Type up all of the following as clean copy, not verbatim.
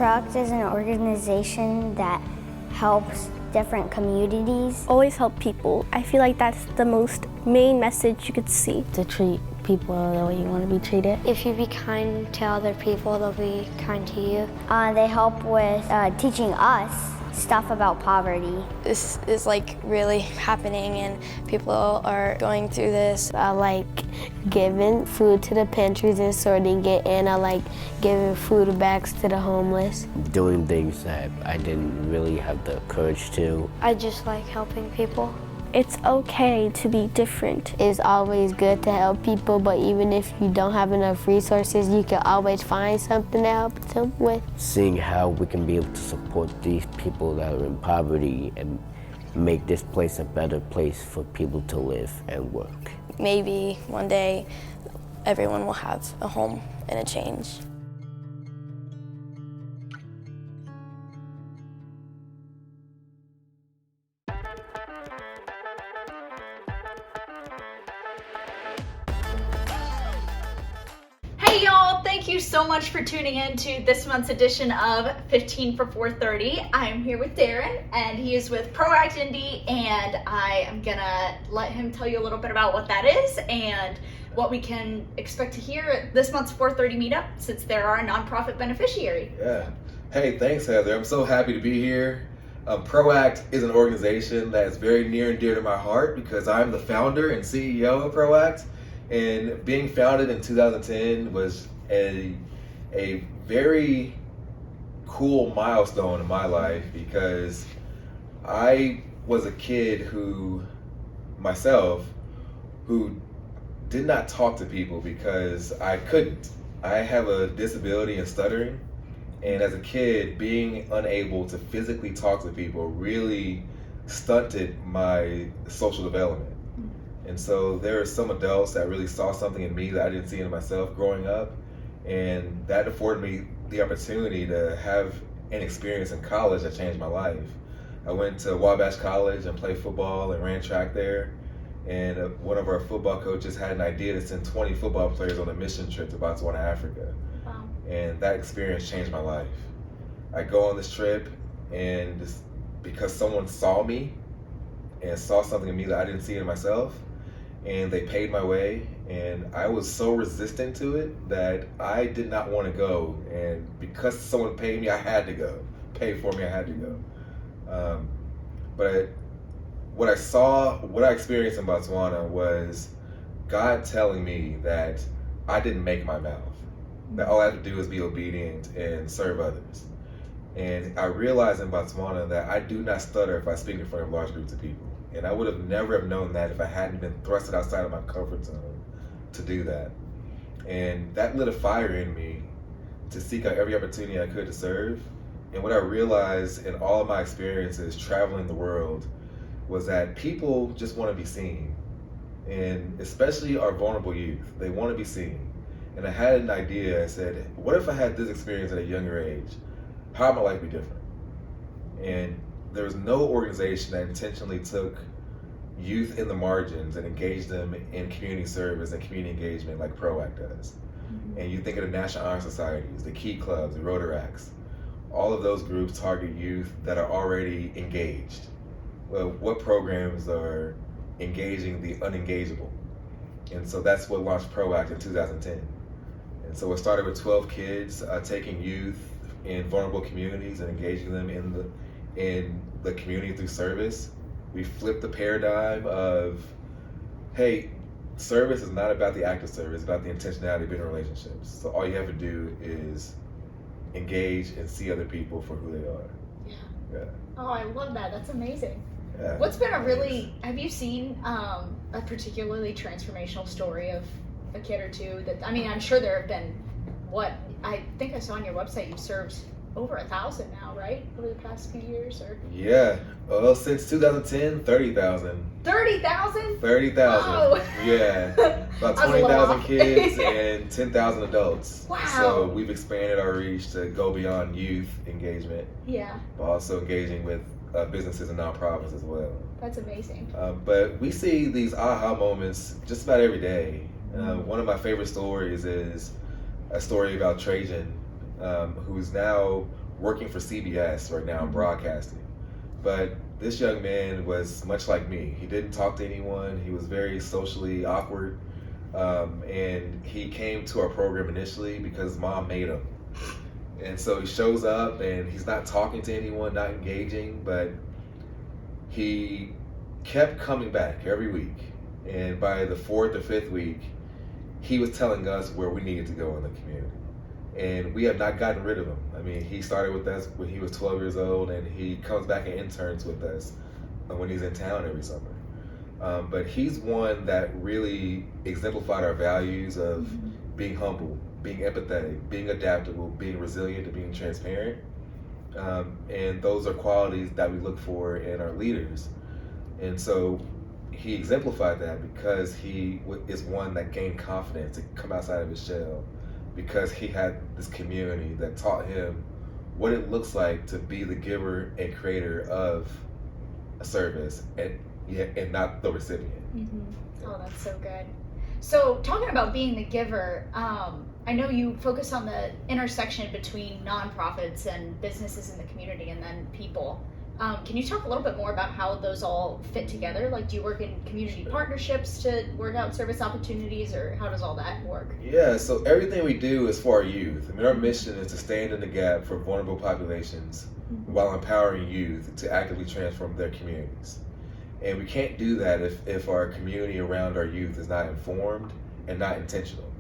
ProAct is an organization that helps different communities. Always help people. I feel like that's the most main message you could see. To treat people the way you want to be treated. If you be kind to other people, they'll be kind to you. They help with teaching us stuff about poverty. This is like really happening and people are going through this. I like giving food to the pantries and sorting it, and I like giving food bags to the homeless. Doing things that I didn't really have the courage to. I just like helping people. It's okay to be different. It's always good to help people, but even if you don't have enough resources, you can always find something to help them with. Seeing how we can be able to support these people that are in poverty and make this place a better place for people to live and work. Maybe one day everyone will have a home and a change. Hey y'all, thank you so much for tuning in to this month's edition of 15 for 4:30. I am here with Derrin and he is with ProAct Indy, and I am gonna let him tell you a little bit about what that is and what we can expect to hear at this month's 4:30 meetup, since they're our nonprofit beneficiary. Yeah. Hey, thanks Heather. I'm so happy to be here. ProAct is an organization that is very near and dear to my heart because I'm the founder and CEO of ProAct. And being founded in 2010 was a very cool milestone in my life because I was a kid who did not talk to people because I couldn't. I have a disability in stuttering, and as a kid, being unable to physically talk to people really stunted my social development. And so there are some adults that really saw something in me that I didn't see in myself growing up, and that afforded me the opportunity to have an experience in college that changed my life. I went to Wabash College and played football and ran track there, and one of our football coaches had an idea to send 20 football players on a mission trip to Botswana, Africa. Wow. And that experience changed my life. I go on this trip, and because someone saw me and saw something in me that I didn't see in myself, and they paid my way, and I was so resistant to it that I did not want to go, and because someone paid me, I had to go. Paid for me, I had to go. But what I experienced in Botswana was God telling me that I didn't make my mouth, that all I had to do is be obedient and serve others. And I realized in Botswana that I do not stutter if I speak in front of large groups of people. And I would have never have known that if I hadn't been thrusted outside of my comfort zone to do that. And that lit a fire in me to seek out every opportunity I could to serve. And what I realized in all of my experiences traveling the world was that people just want to be seen. And especially our vulnerable youth, they want to be seen. And I had an idea. I said, what if I had this experience at a younger age? How would my life be different? And there was no organization that intentionally took youth in the margins and engaged them in community service and community engagement like ProAct does. Mm-hmm. And you think of the National Honor Societies, the Key Clubs, the Rotaracts, all of those groups target youth that are already engaged. Well, what programs are engaging the unengageable? And so that's what launched ProAct in 2010. And so it started with 12 kids taking youth in vulnerable communities and engaging them in the community through service. We flipped the paradigm of, hey, service is not about the act of service, it's about the intentionality of being in relationships. So all you have to do is engage and see other people for who they are. Yeah. Oh, I love that. That's amazing. Yeah. What's been have you seen a particularly transformational story of a kid or two that, I mean, I'm sure there have been, I think I saw on your website you've served over 1,000 now, right? Over the past few years, or? Yeah. Well, since 2010, 30,000. 30,000? 30,000. Wow. Yeah. About 20,000 kids and 10,000 adults. Wow. So we've expanded our reach to go beyond youth engagement. Yeah. But also engaging with businesses and nonprofits as well. That's amazing. But we see these aha moments just about every day. One of my favorite stories is a story about Trajan, who's now working for CBS right now in broadcasting. But this young man was much like me. He didn't talk to anyone. He was very socially awkward. And he came to our program initially because his mom made him. And so he shows up and he's not talking to anyone, not engaging, but he kept coming back every week. And by the 4th or 5th week, he was telling us where we needed to go in the community. And we have not gotten rid of him. I mean, he started with us when he was 12 years old, and he comes back and interns with us when he's in town every summer. But he's one that really exemplified our values of being humble, being empathetic, being adaptable, being resilient, and being transparent. And those are qualities that we look for in our leaders. And so he exemplified that because he is one that gained confidence to come outside of his shell, because he had this community that taught him what it looks like to be the giver and creator of a service and not the recipient. Oh, that's so good. So talking about being the giver, I know you focus on the intersection between nonprofits and businesses in the community and then people. Can you talk a little bit more about how those all fit together? Like, do you work in community partnerships to work out service opportunities, or how does all that work? Yeah, so everything we do is for our youth. I mean, our mission is to stand in the gap for vulnerable populations while empowering youth to actively transform their communities. And we can't do that if our community around our youth is not informed and not intentional.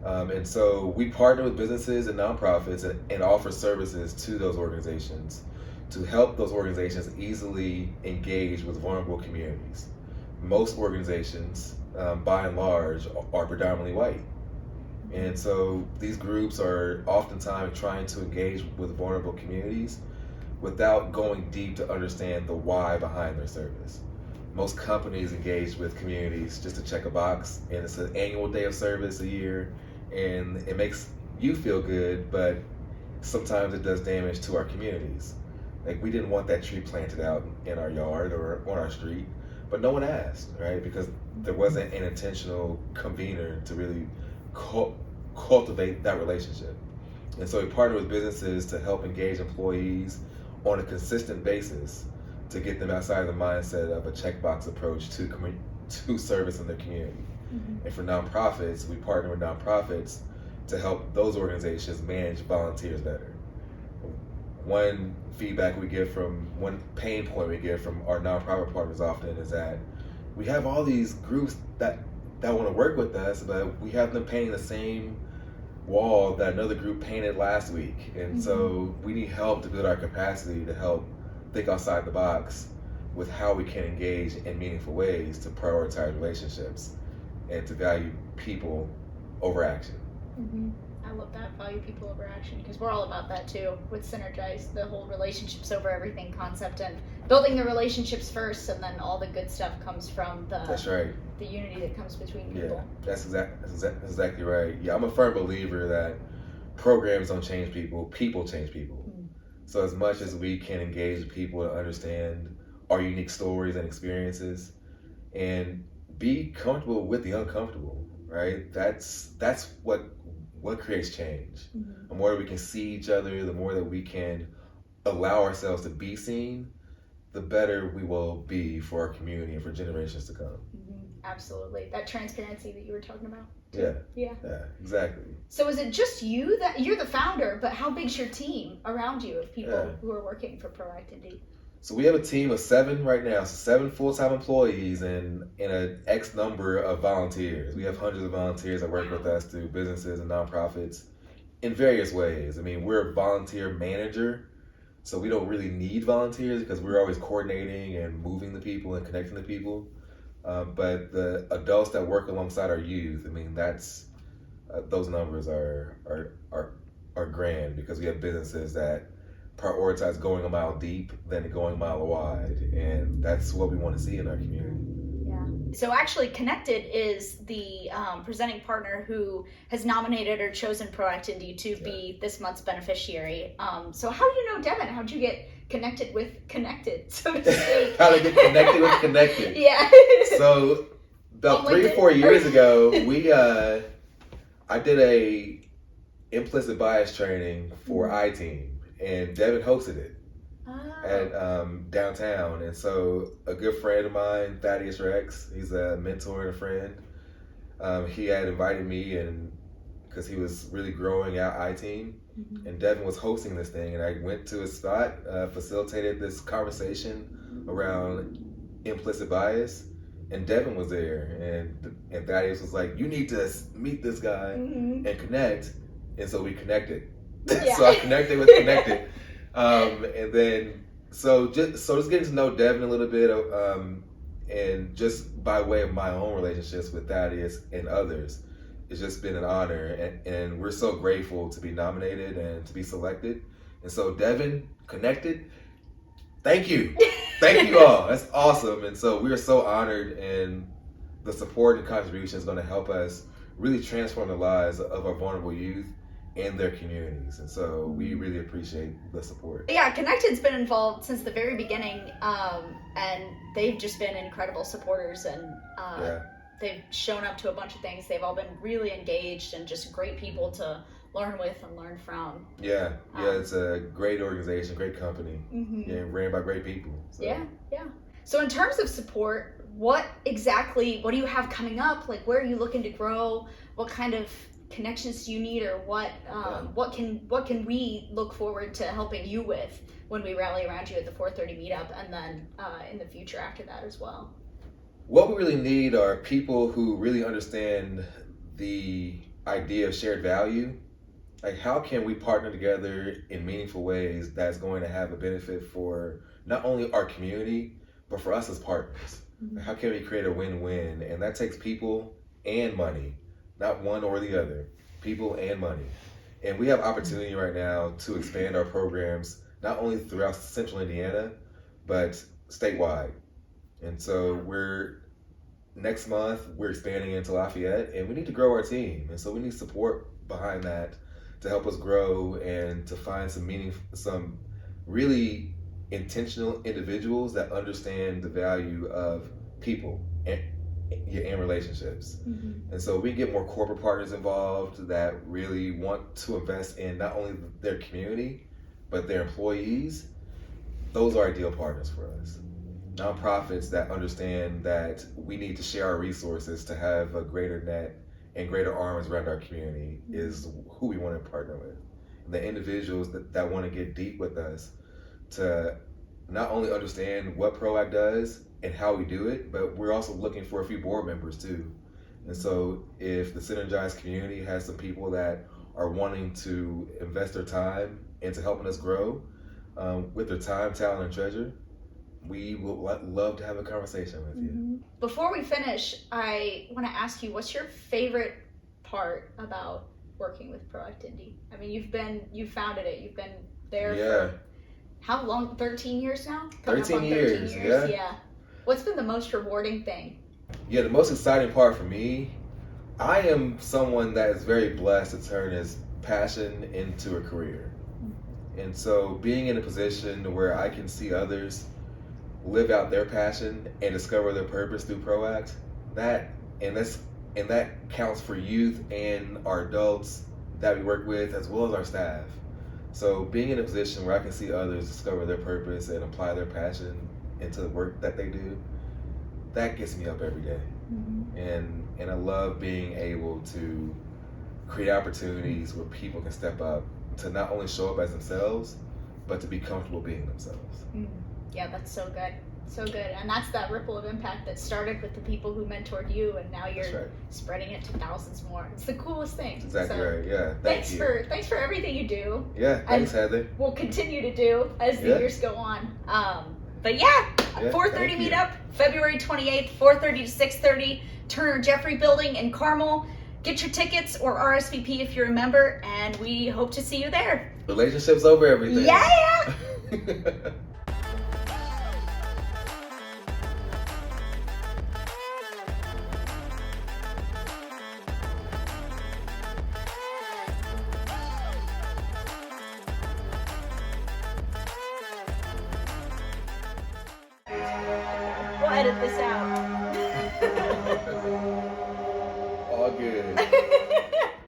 And so we partner with businesses and nonprofits and offer services to those organizations to help those organizations easily engage with vulnerable communities. Most organizations, by and large, are predominantly white. And so these groups are oftentimes trying to engage with vulnerable communities without going deep to understand the why behind their service. Most companies engage with communities just to check a box, and it's an annual day of service a year, and it makes you feel good, but sometimes it does damage to our communities. Like, we didn't want that tree planted out in our yard or on our street, but no one asked, right? Because there wasn't an intentional convener to really cultivate that relationship. And so we partner with businesses to help engage employees on a consistent basis to get them outside of the mindset of a checkbox approach to service in their community. And for nonprofits, we partner with nonprofits to help those organizations manage volunteers better. One feedback we get one pain point we get from our nonprofit partners often is that we have all these groups that want to work with us, but we have them painting the same wall that another group painted last week. And so we need help to build our capacity to help think outside the box with how we can engage in meaningful ways to prioritize relationships and to value people over action. I love that, value people over action, because we're all about that too with Synergize, the whole relationships over everything concept, and building the relationships first, and then all the good stuff comes from That's right. the unity that comes between people. Yeah, that's exactly right. Yeah, I'm a firm believer that programs don't change people, people change people. So as much as we can engage with people to understand our unique stories and experiences and be comfortable with the uncomfortable, right? That's what creates change. The more we can see each other, the more that we can allow ourselves to be seen, the better we will be for our community and for generations to come. Absolutely. That transparency that you were talking about. Yeah, exactly. So is it just you that you're the founder, but how big's your team around you of people who are working for ProAct Indy? So we have a team of 7 right now, so 7 full-time employees and an X number of volunteers. We have hundreds of volunteers that work with us through businesses and nonprofits in various ways. I mean, we're a volunteer manager, so we don't really need volunteers because we're always coordinating and moving the people and connecting the people. But the adults that work alongside our youth, I mean, that's those numbers are grand, because we have businesses that prioritize going a mile deep than going a mile wide, and that's what we want to see in our community. So actually, Connected is the presenting partner who has nominated or chosen ProAct Indy to be this month's beneficiary. So how do you know Devin? How'd you get connected with Connected, so to speak? How to get connected with Connected? Yeah. So about 3 or 4 years ago, I did a implicit bias training for iTeam, and Devin hosted it Oh. at downtown. And so a good friend of mine, Thaddeus Rex, he's a mentor and a friend. He had invited me, and because he was really growing out iTeam, and Devin was hosting this thing, and I went to his spot, facilitated this conversation around implicit bias, and Devin was there, and Thaddeus was like, "You need to meet this guy and connect," and so we connected. Yeah. So I connected with Connected, and then so just getting to know Devin a little bit, and just by way of my own relationships with Thaddeus and others, it's just been an honor, and we're so grateful to be nominated and to be selected. And so Devin, Connected, thank you. Thank you all. That's awesome. And so we are so honored, and the support and contribution is going to help us really transform the lives of our vulnerable youth and their communities. And so we really appreciate the support. Yeah, Connected's been involved since the very beginning, and they've just been incredible supporters, and they've shown up to a bunch of things. They've all been really engaged and just great people to learn with and learn from. Yeah, it's a great organization, great company, ran by great people. So. Yeah. So in terms of support, what do you have coming up? Like, where are you looking to grow? What kind of connections do you need, or what can we look forward to helping you with when we rally around you at the 4:30 meetup, and then in the future after that as well? What we really need are people who really understand the idea of shared value. Like, how can we partner together in meaningful ways that's going to have a benefit for not only our community, but for us as partners? How can we create a win-win? And that takes people and money, not one or the other, people and money. And we have opportunity right now to expand our programs, not only throughout central Indiana, but statewide. And so next month, we're expanding into Lafayette, and we need to grow our team. And so we need support behind that to help us grow and to find some really intentional individuals that understand the value of people and relationships. And so we get more corporate partners involved that really want to invest in not only their community, but their employees. Those are ideal partners for us. Nonprofits that understand that we need to share our resources to have a greater net and greater arms around our community is who we want to partner with. And the individuals that want to get deep with us to not only understand what ProAct does and how we do it, but we're also looking for a few board members too. And so if the Synergize community has some people that are wanting to invest their time into helping us grow with their time, talent, and treasure, we would love to have a conversation with you. Before we finish, I want to ask you, what's your favorite part about working with ProAct Indy? I mean, you founded it, you've been there for how long? 13 years now? 13 years, yeah. What's been the most rewarding thing? Yeah, the most exciting part for me, I am someone that is very blessed to turn his passion into a career. And so being in a position where I can see others live out their passion and discover their purpose through ProAct, that counts for youth and our adults that we work with, as well as our staff. So being in a position where I can see others discover their purpose and apply their passion into the work that they do, that gets me up every day. And I love being able to create opportunities where people can step up to not only show up as themselves, but to be comfortable being themselves. Yeah, that's so good. So good. And that's that ripple of impact that started with the people who mentored you, and now you're spreading it to thousands more. It's the coolest thing. That's exactly right. Yeah. Thanks for everything you do. Yeah, thanks, Heather. We'll continue to do as the years go on. But yeah, 4:30 meetup, February 28th, 4:30 to 6:30, Turner Jeffrey Building in Carmel. Get your tickets or RSVP if you're a member, and we hope to see you there. Relationships over everything. Yeah! We'll edit this out.